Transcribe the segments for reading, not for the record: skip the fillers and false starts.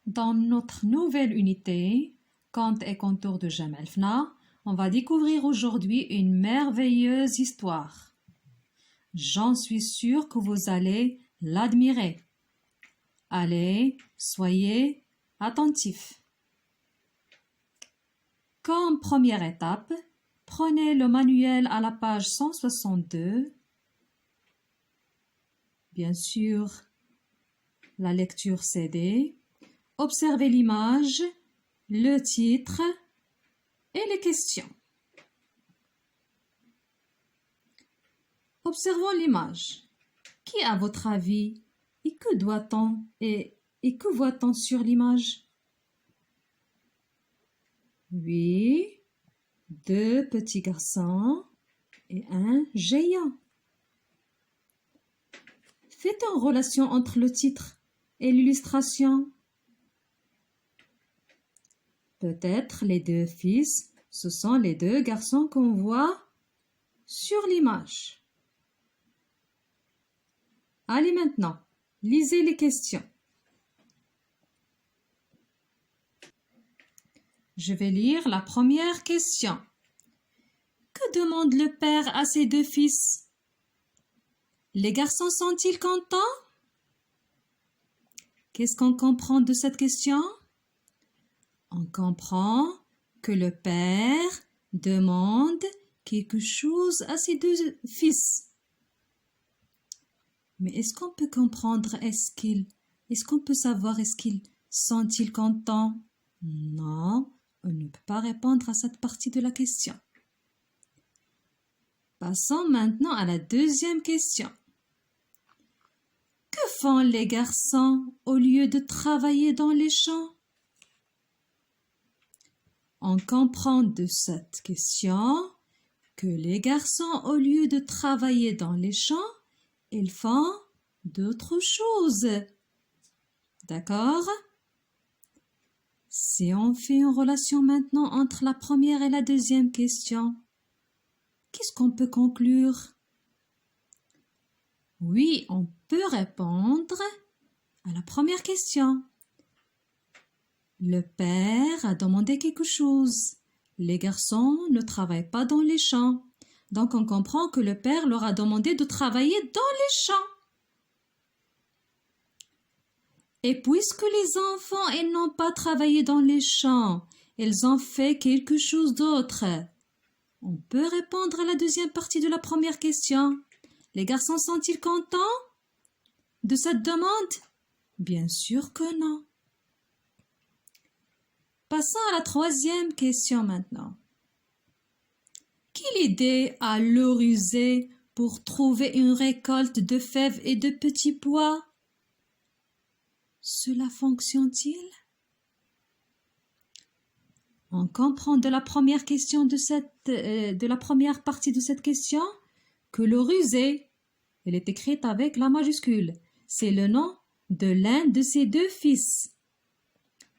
Dans notre nouvelle unité, Contes et contours de Jamel Fna, on va découvrir aujourd'hui une merveilleuse histoire. J'en suis sûre que vous allez l'admirer. Allez, soyez attentifs. Comme première étape, prenez le manuel à la page 162. Bien sûr, la lecture CD. Observez l'image, le titre et les questions. Observons l'image. Qui, à votre avis, et que doit-on et que voit-on sur l'image? Oui, deux petits garçons et un géant. Faites une relation entre le titre et l'illustration. Peut-être les deux fils, ce sont les deux garçons qu'on voit sur l'image. Allez maintenant, lisez les questions. Je vais lire la première question. Que demande le père à ses deux fils? Les garçons sont-ils contents? Qu'est-ce qu'on comprend de cette question? On comprend que le père demande quelque chose à ses deux fils. Mais est-ce qu'on peut comprendre, est-ce qu'on peut savoir, sont-ils contents? Non, on ne peut pas répondre à cette partie de la question. Passons maintenant à la deuxième question. Que font les garçons au lieu de travailler dans les champs? On comprend de cette question que les garçons, au lieu de travailler dans les champs, ils font d'autres choses. D'accord? Si on fait une relation maintenant entre la première et la deuxième question, qu'est-ce qu'on peut conclure? Oui, on peut répondre à la première question. Le père a demandé quelque chose. Les garçons ne travaillent pas dans les champs. Donc on comprend que le père leur a demandé de travailler dans les champs. Et puisque les enfants, ils n'ont pas travaillé dans les champs, ils ont fait quelque chose d'autre. On peut répondre à la deuxième partie de la première question. Les garçons sont-ils contents de cette demande? Bien sûr que non. Passons à la troisième question maintenant. Quelle idée a le rusé pour trouver une récolte de fèves et de petits pois? Cela fonctionne-t-il? On comprend de la première question de la première partie de cette question que le rusé, elle est écrite avec la majuscule. C'est le nom de l'un de ses deux fils.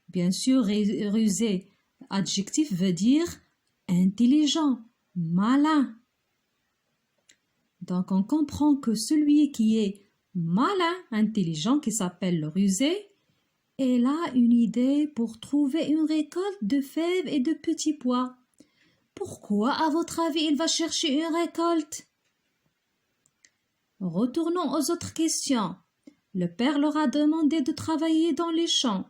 Bien sûr, rusé, adjectif veut dire intelligent, malin. Donc, on comprend que celui qui est malin, intelligent, qui s'appelle le rusé, il a une idée pour trouver une récolte de fèves et de petits pois. Pourquoi, à votre avis, il va chercher une récolte? Retournons aux autres questions. Le père leur a demandé de travailler dans les champs.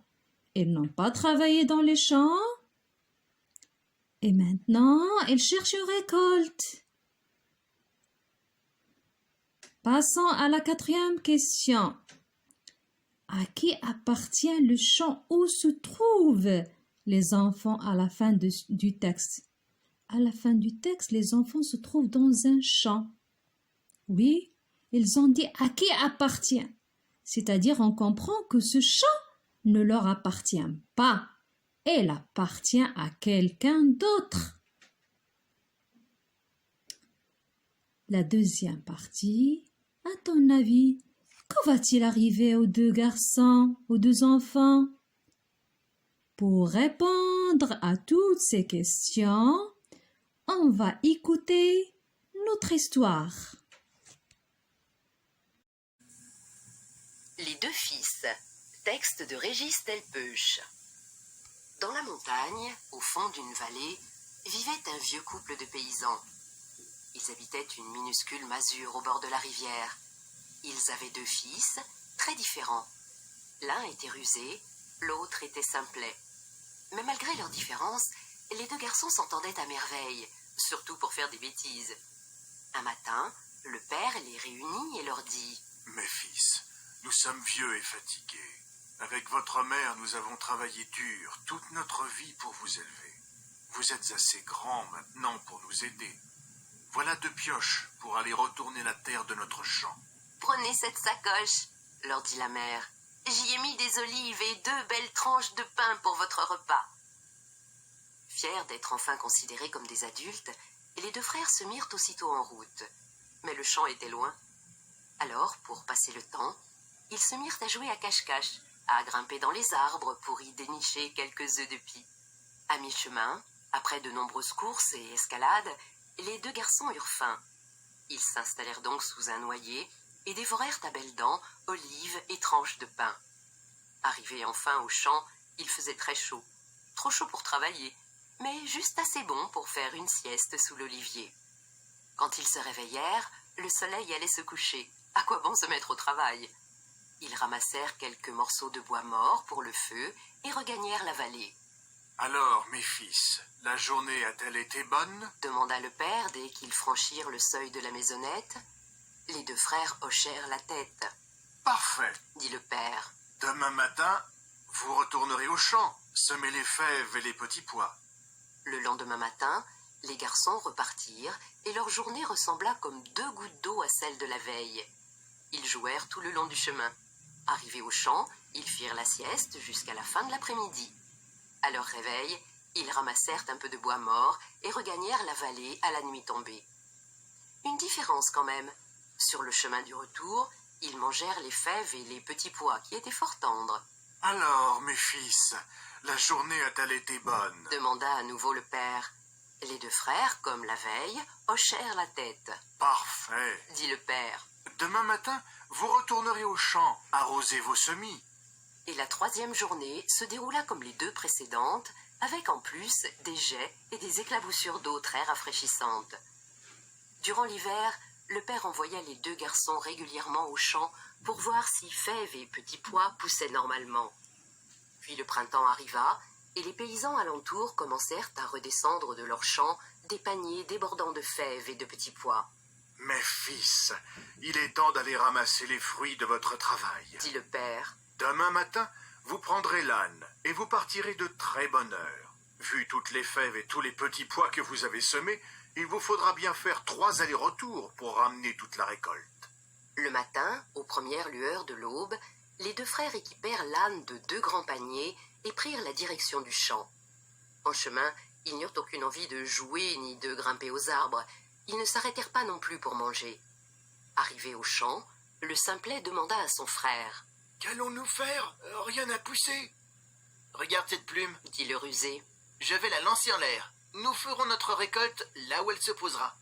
Ils n'ont pas travaillé dans les champs. Et maintenant, ils cherchent une récolte. Passons à la quatrième question. À qui appartient le champ où se trouvent les enfants à la fin du texte? À la fin du texte, les enfants se trouvent dans un champ. Oui, ils ont dit à qui appartient. C'est-à-dire, on comprend que ce champ ne leur appartient pas. Il appartient à quelqu'un d'autre. La deuxième partie, à ton avis, que va-t-il arriver aux deux garçons, aux deux enfants? Pour répondre à toutes ces questions, on va écouter notre histoire. Les deux fils. Texte de Régis Delpeuch. Dans la montagne, au fond d'une vallée, vivait un vieux couple de paysans. Ils habitaient une minuscule masure au bord de la rivière. Ils avaient 2 fils, très différents. L'un était rusé, l'autre était simplet. Mais malgré leurs différences, les 2 garçons s'entendaient à merveille, surtout pour faire des bêtises. Un matin, le père les réunit et leur dit « Mes fils, nous sommes vieux et fatigués. Avec votre mère, nous avons travaillé dur toute notre vie pour vous élever. Vous êtes assez grands maintenant pour nous aider. Voilà 2 pioches pour aller retourner la terre de notre champ. »« Prenez cette sacoche, leur dit la mère. J'y ai mis des olives et 2 belles tranches de pain pour votre repas. » Fiers d'être enfin considérés comme des adultes, les 2 frères se mirent aussitôt en route. Mais le champ était loin. Alors, pour passer le temps, ils se mirent à jouer à cache-cache, à grimper dans les arbres pour y dénicher quelques œufs de pie. À mi-chemin, après de nombreuses courses et escalades, les 2 garçons eurent faim. Ils s'installèrent donc sous un noyer et dévorèrent à belles dents olives et tranches de pain. Arrivés enfin au champ, il faisait très chaud. Trop chaud pour travailler, mais juste assez bon pour faire une sieste sous l'olivier. Quand ils se réveillèrent, le soleil allait se coucher. À quoi bon se mettre au travail? Ils ramassèrent quelques morceaux de bois mort pour le feu et regagnèrent la vallée. « Alors, mes fils, la journée a-t-elle été bonne ?» demanda le père dès qu'ils franchirent le seuil de la maisonnette. Les 2 frères hochèrent la tête. « Parfait, dit le père. Demain matin, vous retournerez au champ, semer les fèves et les petits pois. » Le lendemain matin, les garçons repartirent et leur journée ressembla comme 2 gouttes d'eau à celle de la veille. Ils jouèrent tout le long du chemin. Arrivés au champ, ils firent la sieste jusqu'à la fin de l'après-midi. À leur réveil, ils ramassèrent un peu de bois mort et regagnèrent la vallée à la nuit tombée. Une différence quand même. Sur le chemin du retour, ils mangèrent les fèves et les petits pois qui étaient fort tendres. « Alors, mes fils, la journée a-t-elle été bonne ?» demanda à nouveau le père. Les 2 frères, comme la veille, hochèrent la tête. « Parfait, dit le père. Demain matin, vous retournerez au champ, arroser vos semis. » Et la 3e journée se déroula comme les 2 précédentes, avec en plus des jets et des éclaboussures d'eau très rafraîchissantes. Durant l'hiver, le père envoya les 2 garçons régulièrement au champ pour voir si fèves et petits pois poussaient normalement. Puis le printemps arriva, et les paysans alentours commencèrent à redescendre de leurs champs des paniers débordant de fèves et de petits pois. « Mes fils, il est temps d'aller ramasser les fruits de votre travail, » dit le père. « Demain matin, vous prendrez l'âne et vous partirez de très bonne heure. Vu toutes les fèves et tous les petits pois que vous avez semés, il vous faudra bien faire 3 allers-retours pour ramener toute la récolte. » Le matin, aux premières lueurs de l'aube, les 2 frères équipèrent l'âne de 2 grands paniers et prirent la direction du champ. En chemin, ils n'eurent aucune envie de jouer ni de grimper aux arbres. Ils ne s'arrêtèrent pas non plus pour manger. Arrivé au champ, le simplet demanda à son frère. « Qu'allons-nous faire? Rien n'a poussé. »« Regarde cette plume, dit le rusé. Je vais la lancer en l'air. Nous ferons notre récolte là où elle se posera. »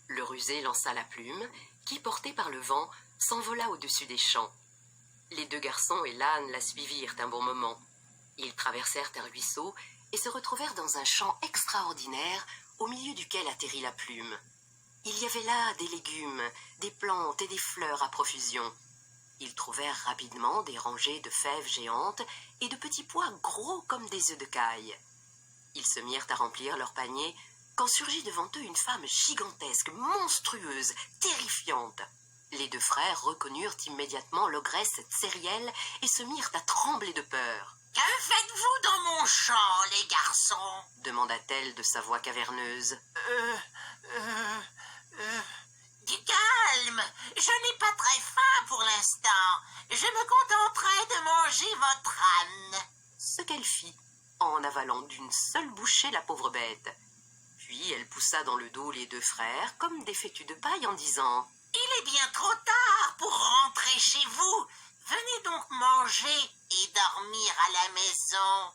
Le rusé lança la plume, qui, portée par le vent, s'envola au-dessus des champs. Les 2 garçons et l'âne la suivirent un bon moment. Ils traversèrent un ruisseau et se retrouvèrent dans un champ extraordinaire au milieu duquel atterrit la plume. Il y avait là des légumes, des plantes et des fleurs à profusion. Ils trouvèrent rapidement des rangées de fèves géantes et de petits pois gros comme des œufs de caille. Ils se mirent à remplir leurs paniers quand surgit devant eux une femme gigantesque, monstrueuse, terrifiante. Les 2 frères reconnurent immédiatement l'ogresse Tsériel et se mirent à trembler de peur. « Que faites-vous dans mon champ, les garçons ?» demanda-t-elle de sa voix caverneuse. Du calme, je n'ai pas très faim pour l'instant. Je me contenterai de manger votre âne. Ce qu'elle fit, en avalant d'une seule bouchée la pauvre bête. Puis elle poussa dans le dos les 2 frères comme des fétus de paille en disant « Il est bien trop tard pour rentrer chez vous. Venez donc manger et dormir à la maison. »